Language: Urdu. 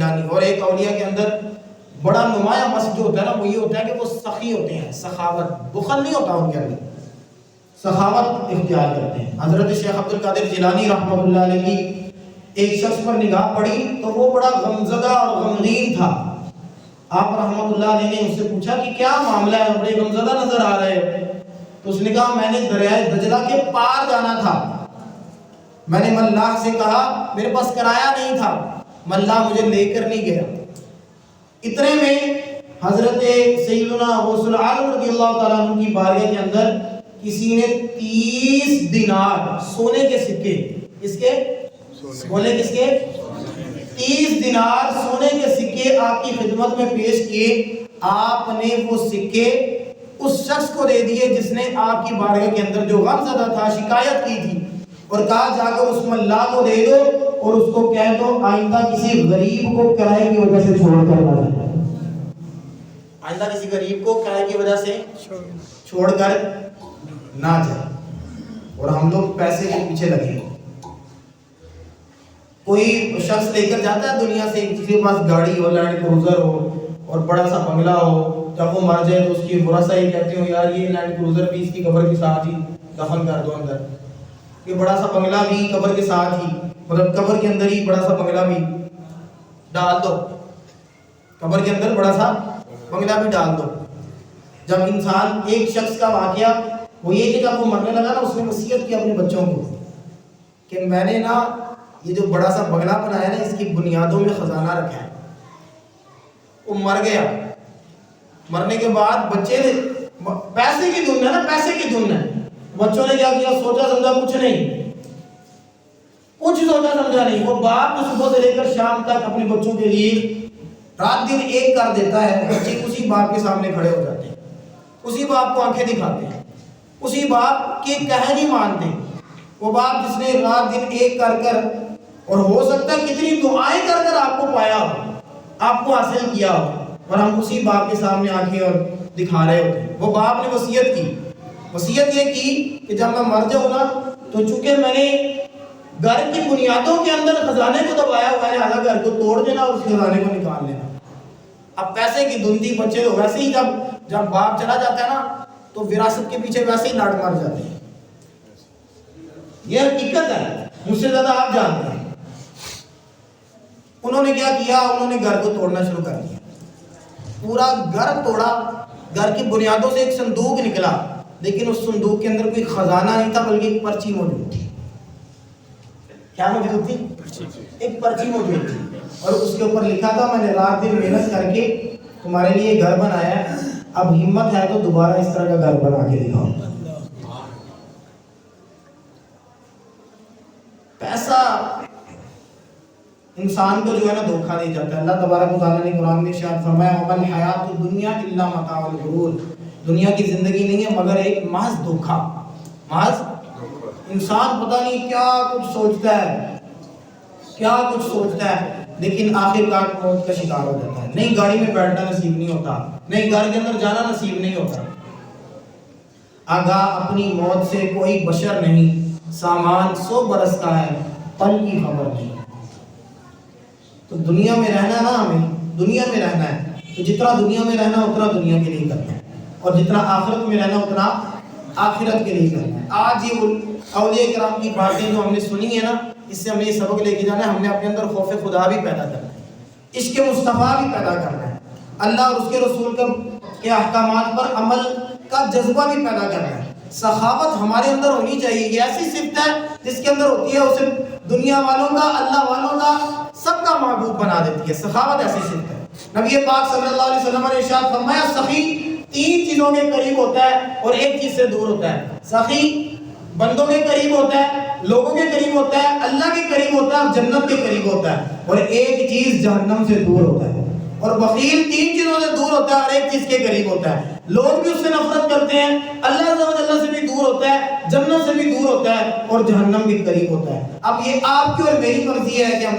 اور ایک اولیاء کے اندر بڑا نمایاں مسجد جو ہوتا ہے نا وہ یہ ہوتا ہے کہ وہ سخی ہوتے ہیں، سخاوت، بخل نہیں ہوتا ان کے اندر، سخاوت اختیار کرتے ہیں۔ حضرت شیخ عبد القادر جیلانی رحمۃ اللہ علیہ کی ایک شخص پر نگاہ پڑی تو وہ بڑا غمزدہ اور غمگین تھا۔ آپ رحمۃ اللہ علیہ نے اس سے پوچھا کہ کیا معاملہ ہے، بڑے غمزدہ نظر آ رہے ہو؟ تو اس نے کہا میں نے دریائے دجلہ کے پار جانا تھا، میں نے ملاح سے کہا میرے پاس کرایہ نہیں تھا، ملاح مجھے لے کر نہیں گیا۔ اتنے میں حضرت سیدنا غوث العالم رضی اللہ تعالیٰ عنہ کی بارگاہ کے اندر کسی نے 30 دینار سونے کے سکے، اس کے بولے کس کے 30 دینار سونے کے سکے آپ کی خدمت میں پیش کیے۔ آپ نے وہ سکے اس شخص کو دے دیے جس نے آپ کی بارگاہ کے اندر جو غم زدہ تھا، شکایت کی تھی، اور کہا جا کر اس ملاح کو دے دو اور اس کو کہہ دو آئندہ کسی غریب کو کرائے کی وجہ سے چھوڑ کر نہ جائے، آئندہ کسی غریب کو کرائے کی وجہ سے چھوڑ کر نہ جائے۔ اور ہم لوگ پیسے کے پیچھے لگے، کوئی شخص لے کر جاتا ہے دنیا سے، کسی کے پاس گاڑی ہو، لینڈ کروزر ہو اور بڑا سا بنگلہ ہو، جب وہ مر جائے تو اس کی ورثہ ہی کہتے ہو یار یہ لینڈ کروزر بھی اس کی قبر کے ساتھ ہی دفن کر دو اندر، یہ بڑا سا بنگلہ بھی قبر کے ساتھ ہی، مطلب قبر کے اندر ہی بڑا سا بنگلہ بھی ڈال دو، قبر کے اندر بڑا سا بنگلہ بھی ڈال دو۔ جب انسان ایک شخص کا واقعہ وہ یہ کہ جب وہ مرنے لگا نا، اس نے وصیت کی اپنے بچوں کو کہ میں نے نا یہ جو بڑا سا بنگلہ بنایا نا اس کی بنیادوں میں خزانہ رکھا ہے۔ وہ مر گیا، مرنے کے بعد بچے نے پیسے کی دھن ہے نا، پیسے کی دھن ہے، بچوں نے کیا کیا، سوچا سمجھا کچھ نہیں، کچھ سوچا سمجھا نہیں، وہ باپ کو صبح سے لے کر شام تک اپنے بچوں کے لیے رات دن ایک کر دیتا ہے، بچے اسی باپ کے سامنے کھڑے ہو جاتے ہیں، اسی باپ کو آنکھیں دکھاتے ہیں، اسی باپ کے کہے نہیں مانتے۔ وہ باپ جس نے رات دن ایک کر کر اور ہو سکتا ہے کتنی دعائیں کر کر آپ کو پایا ہو، آپ کو حاصل کیا ہو، اور ہم اسی باپ کے سامنے آنکھیں اور دکھا رہے ہوتے ہیں۔ وہ باپ نے وصیت کی، وصیت یہ کی کہ جب میں مر جاؤں نا تو چونکہ میں نے گھر کی بنیادوں کے اندر خزانے کو دبایا ہوا ہے، لہذا گھر کو توڑ دینا اور اس خزانے کو نکال لینا۔ اب پیسے کی دھندی، بچے تو ویسے ہی جب باپ چلا جاتا ہے نا تو وراثت کے پیچھے ویسے ہی لاٹ مار جاتے ہیں، یہ حقیقت ہے، مجھ سے زیادہ آپ جانتے ہیں۔ انہوں نے کیا کیا، انہوں نے گھر کو توڑنا شروع کر دیا، پورا گھر توڑا، گھر کی بنیادوں سے ایک صندوق نکلا، لیکن اس صندوق کے اندر کوئی خزانہ نہیں تھا بلکہ ایک پرچی موجود تھی۔ کیا موجود تھی؟ ایک پرچی موجود تھی، اور اس کے اوپر لکھا تھا میں نے رات دن محنت کر کے تمہارے لیے گھر بنایا ہے، اب ہمت ہے تو دوبارہ اس طرح کا گھر بنا کے دکھاؤ۔ پیسہ انسان کو جو ہے نا دھوکہ دے جاتا ہے۔ اللہ تبارک و تعالیٰ نے قرآن میں ارشاد فرمایا وَمَا الْحَيَاةُ الدُّنْيَا إِلَّا مَتَاعُ الْغُرُورِ، دنیا کی زندگی نہیں ہے مگر ایک محض دھوکہ، محض انسان پتہ نہیں کیا کچھ سوچتا ہے، کیا کچھ سوچتا ہے، لیکن آخر کار موت کا شکار ہو جاتا ہے۔ نئی گاڑی میں بیٹھنا نصیب نہیں ہوتا، نئی گھر کے اندر جانا نصیب نہیں ہوتا۔ آگاہ اپنی موت سے کوئی بشر نہیں، سامان 100 برس کا ہے، پل کی خبر نہیں۔ تو دنیا میں رہنا نا، ہمیں دنیا میں رہنا ہے تو جتنا دنیا میں رہنا اتنا دنیا کے لیے کرنا ہے، اور جتنا آخرت میں رہنا اتنا آخرت کے لیے کرنا ہے۔ آج یہ اولیاء کرام کی باتیں جو ہم نے سنی ہے نا، اس سے ہمیں یہ سبق لے کے جانا ہے، ہم نے اپنے اندر خوف خدا بھی پیدا کرنا ہے، عشق مصطفیٰ بھی پیدا کرنا ہے، اللہ اور اس کے رسول کے احکامات پر عمل کا جذبہ بھی پیدا کرنا ہے۔ سخاوت ہمارے اندر ہونی چاہیے، یہ ایسی صفت ہے جس کے اندر ہوتی ہے اسے دنیا والوں کا، اللہ والوں کا، سب کا محبوب بنا دیتی ہے۔ سخاوت ایسی صفت ہے۔ نبی پاک صلی اللہ علیہ وسلم نے ارشاد فرمایا سخی 3 چیزوں کے قریب ہوتا ہے اور ایک چیز سے دور ہوتا ہے۔ سخی بندوں کے قریب ہوتا ہے، لوگوں کے قریب ہوتا ہے، اللہ کے قریب ہوتا ہے اور جنت کے قریب ہوتا ہے، اور ایک چیز جہنم سے دور ہوتا ہے۔ اور بخیل 3 چیزوں سے دور ہوتا ہے اور ایک چیز کے قریب ہوتا ہے۔ لوگ بھی اس سے نفرت کرتے ہیں، اللہ عز و جل سے بھی دور ہوتا ہے، جنت سے بھی دور ہوتا ہے اور جہنم کے قریب ہوتا ہے۔ اب یہ آپ کی اور میری مرضی ہے کہ ہم